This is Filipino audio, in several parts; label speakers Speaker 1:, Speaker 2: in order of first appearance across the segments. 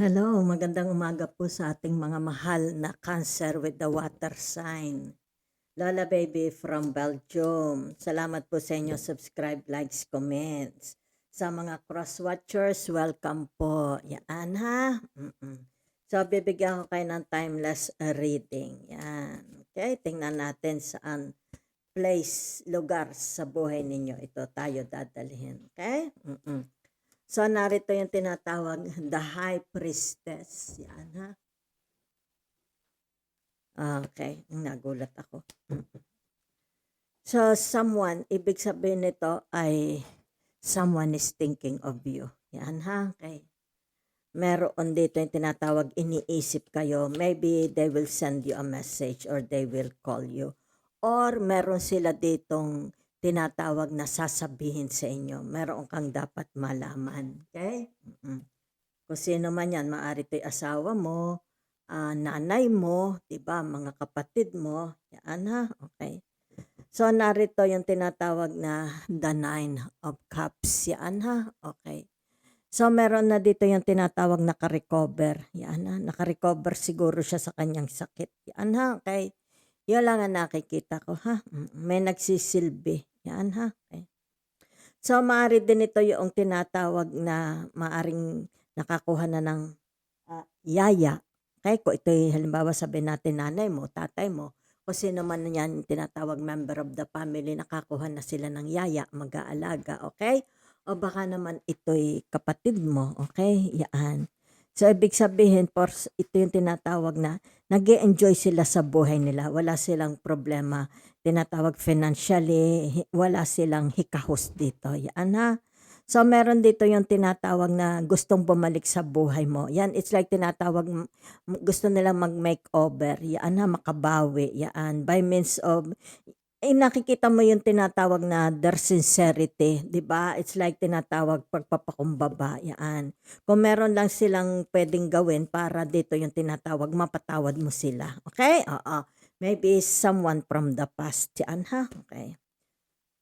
Speaker 1: Hello, magandang umaga po sa ating mga mahal na Cancer with the water sign. Lola Baby from Belgium. Salamat po sa inyo subscribe, likes, comments. Sa mga cross-watchers, welcome po. Yan ha. So, bibigyan ko kayo ng timeless reading. Yan. Okay, tingnan natin saan place, lugar sa buhay ninyo. Ito tayo dadalhin. Okay? So, narito yung tinatawag the High Priestess. Yan, ha? Okay, nagulat ako. So, someone, ibig sabihin nito ay someone is thinking of you. Yan, ha? Okay. Meron dito yung tinatawag iniisip kayo. Maybe they will send you a message or they will call you. Or meron sila ditong tinatawag na sasabihin sa inyo. Meron kang dapat malaman. Okay? Kung sino man yan, maaari ito'y asawa mo, nanay mo, diba, mga kapatid mo, yan ha, okay. So, narito yung tinatawag na the Nine of Cups, yan ha, okay. So, meron na dito yung tinatawag na naka-recover, yan ha, naka-recover siguro siya sa kanyang sakit, yan ha, okay. Yun lang ang nakikita ko ha, may nagsisilbi, yan ha, okay. So, maaari din ito yung tinatawag na maaring nakakuha na ng yaya. Okay, kung ito'y halimbawa sabihin natin nanay mo, tatay mo, kung sino man yan tinatawag member of the family, nakakuha na sila ng yaya, mag-aalaga, okay? O baka naman ito'y kapatid mo, okay? Yan. So, ibig sabihin, ito yung tinatawag na nag-enjoy sila sa buhay nila. Wala silang problema. Tinatawag financially, wala silang hikahos dito. Yan ha. So, meron dito yung tinatawag na gustong bumalik sa buhay mo. Yan, it's like tinatawag, gusto nilang mag-makeover. Yan ha, makabawi. Yan, by means of, nakikita mo yung tinatawag na their sincerity, di ba? It's like tinatawag pagpapakumbaba. Yan. Kung meron lang silang pwedeng gawin para dito yung tinatawag, mapatawad mo sila. Okay? Oo. Maybe someone from the past. Yan ha? Okay.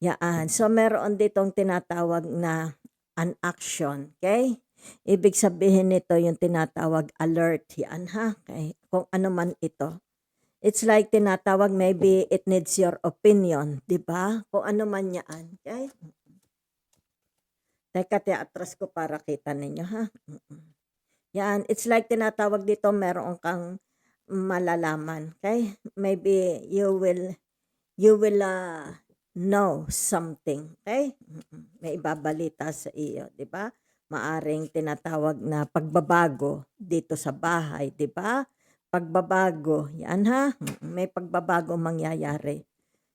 Speaker 1: Yan. So, meron ditong tinatawag na an action. Okay? Ibig sabihin nito yung tinatawag alert. Yan ha? Okay? Kung ano man ito. It's like tinatawag, maybe it needs your opinion. Diba? Kung ano man yan. Okay? Teka, atras ko para kita ninyo ha. Yan. It's like tinatawag dito, meron kang malalaman. Okay? Maybe you will know something, okay? May ibabalita sa iyo, 'di ba? Maaring tinatawag na pagbabago dito sa bahay, 'di ba? Pagbabago, 'yan ha. May pagbabago mangyayari.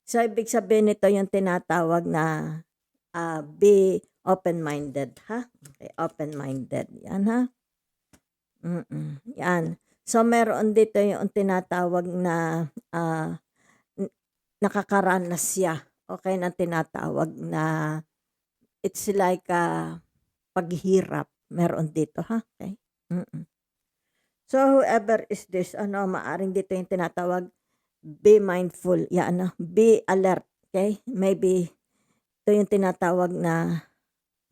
Speaker 1: So, ibig sabihin nito yung tinatawag na be open-minded, ha? Okay, open-minded, 'yan ha. Yan. So, meron dito yung tinatawag na nakakaranas siya, okay, ng tinatawag na it's like paghihirap, meron dito ha, okay. So, whoever is this, maaring dito yung tinatawag, be mindful, be alert, okay. Maybe ito yung tinatawag na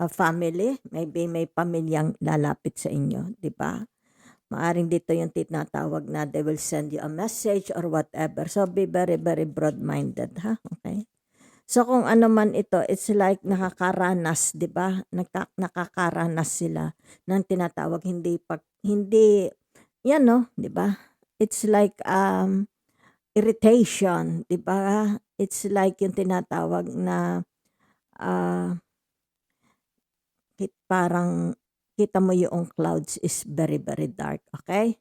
Speaker 1: family, maybe may pamilyang lalapit sa inyo, di ba? Maaring dito yung tinatawag na they will send you a message or whatever. So, be very, very broad-minded, ha? Okay? So, kung ano man ito, it's like nakakaranas, di ba? Nakakaranas sila ng tinatawag, hindi, yan no, di ba? It's like irritation, di ba? It's like yung tinatawag na parang kita mo yung clouds is very, very dark, okay?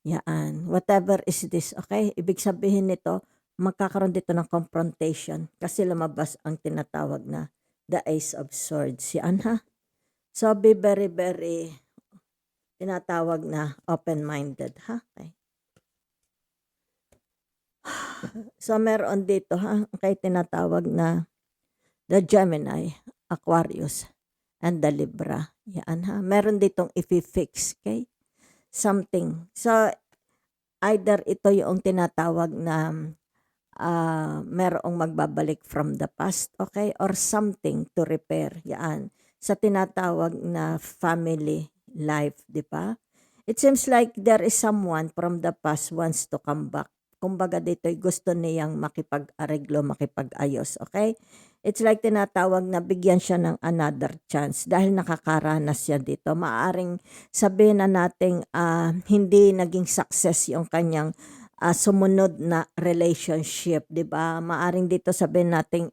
Speaker 1: Yan. Whatever is this, okay? Ibig sabihin nito, magkakaroon dito ng confrontation kasi lumabas ang tinatawag na the Ace of Swords. Yan ha. So, be very, very tinatawag na open-minded, ha? Okay. So, meron dito, ha? Okay, tinatawag na the Gemini, Aquarius, and the Libra. Yan ha. Meron ditong i-fix, okay? Something. So, either ito yung tinatawag na merong magbabalik from the past, okay? Or something to repair. Yan. Sa tinatawag na family life, di ba? It seems like there is someone from the past wants to come back. Kumbaga dito'y gusto niyang makipag-areglo, makipag-ayos, okay? It's like tinatawag na bigyan siya ng another chance dahil nakakaranas siya dito. Maaring sabihin na nating hindi naging success yung kanyang sumunod na relationship, 'di ba? Maaring dito sabihin nating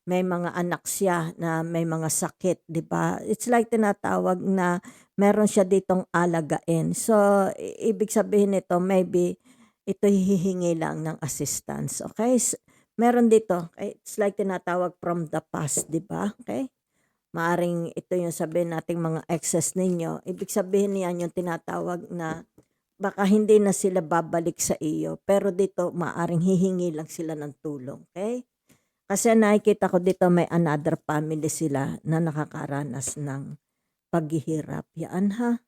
Speaker 1: may mga anak siya na may mga sakit, 'di ba? It's like tinatawag na meron siya ditong alagain. So, ibig sabihin nito maybe ito hihingi lang ng assistance, okay? Meron dito, okay? It's like tinatawag from the past, 'di ba? Okay? Maaring ito yung sabihin nating mga exes ninyo. Ibig sabihin niyan yung tinatawag na baka hindi na sila babalik sa iyo, pero dito maaring hihingi lang sila ng tulong, okay? Kasi nakikita ko dito may another family sila na nakakaranas ng paghihirap, yaan ha.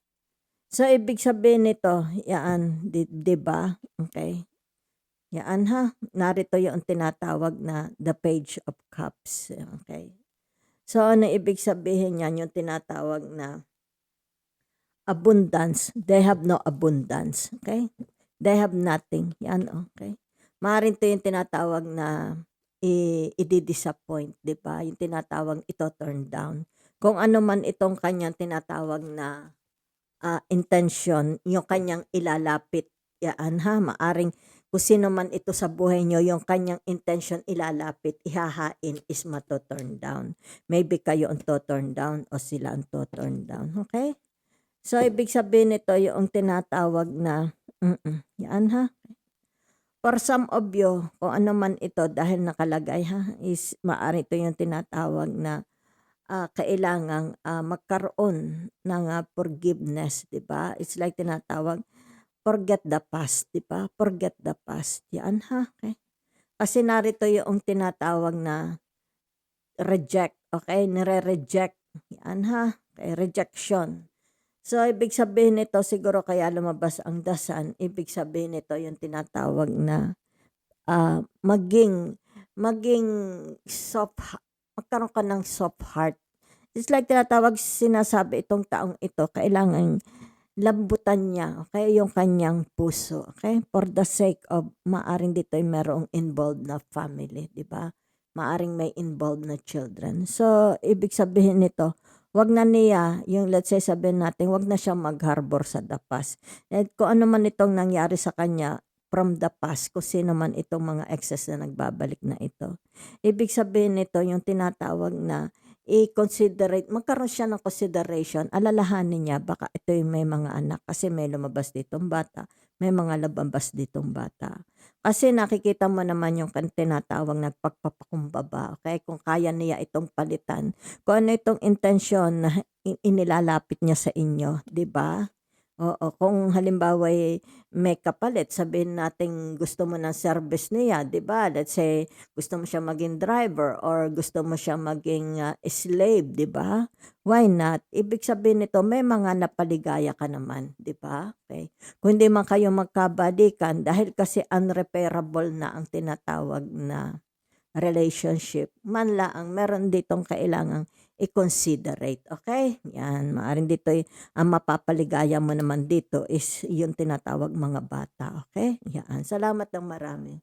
Speaker 1: So ibig sabihin nito, yaan, 'di ba? Okay. Yaan ha. Narito yung tinatawag na the Page of Cups, okay. So ano ibig sabihin niyan yung tinatawag na abundance, they have no abundance, okay? They have nothing, yan, okay? Maaaring 'to yung tinatawag na i-di-disappoint, 'di ba? Yung tinatawag ito turn down. Kung ano man itong kanyang tinatawag na intention, yung kanyang ilalapit, yan ha, maaring kung sino man ito sa buhay nyo, yung kanyang intention ilalapit, ihahain is mato-turn down. Maybe kayo ang to-turn down o sila ang to-turn down, okay? So, ibig sabihin nito yung tinatawag na, yan ha. For some of you, kung ano man ito dahil nakalagay ha, is maaari ito yung tinatawag na kailangang magkaroon ng forgiveness, di ba? It's like tinatawag, forget the past, di ba? Forget the past. Yan ha, okay? Kasi narito yung tinatawag na reject, okay? Nire-reject. Yan ha, okay? Rejection. So, ibig sabihin nito, siguro kaya lumabas ang dasan, ibig sabihin nito yung tinatawag na maging soft, magkaroon ka ng soft heart. It's like tinatawag, sinasabi itong taong ito, kailangan lambutan niya, okay, yung kanyang puso, okay? For the sake of, maaring dito ay merong involved na family, di ba? Maaring may involved na children. So, ibig sabihin nito, wag na niya, yung let's say sabihin natin, wag na siyang mag-harbor sa the past. At kung ano man itong nangyari sa kanya from the past, kung sino man itong mga exes na nagbabalik na ito. Ibig sabihin nito, yung tinatawag na i-considerate, magkaroon siya ng consideration, alalahanin niya, baka ito yung may mga anak, kasi may lumabas ditong bata, may mga labambas ditong bata. Kasi nakikita mo naman yung tinatawag nagpagpapakumbaba, okay? Kung kaya niya itong palitan, kung ano itong intensyon na inilalapit niya sa inyo, 'di ba? Oo, kung halimbawa may kapalit, sabihin natin gusto mo ng service niya, 'di ba? Let's say gusto mo siya maging driver or gusto mo siya maging slave, 'di ba? Why not? Ibig sabihin nito may mga napaligaya ka naman, 'di ba? Okay. Kung hindi man kayo magkabalikan dahil kasi unrepairable na ang tinatawag na relationship, man laang meron ditong kailangang i-considerate, okay? Yan, maaring dito ang mapapaligaya mo naman dito is yung tinatawag mga bata, okay? Yan, salamat ng marami.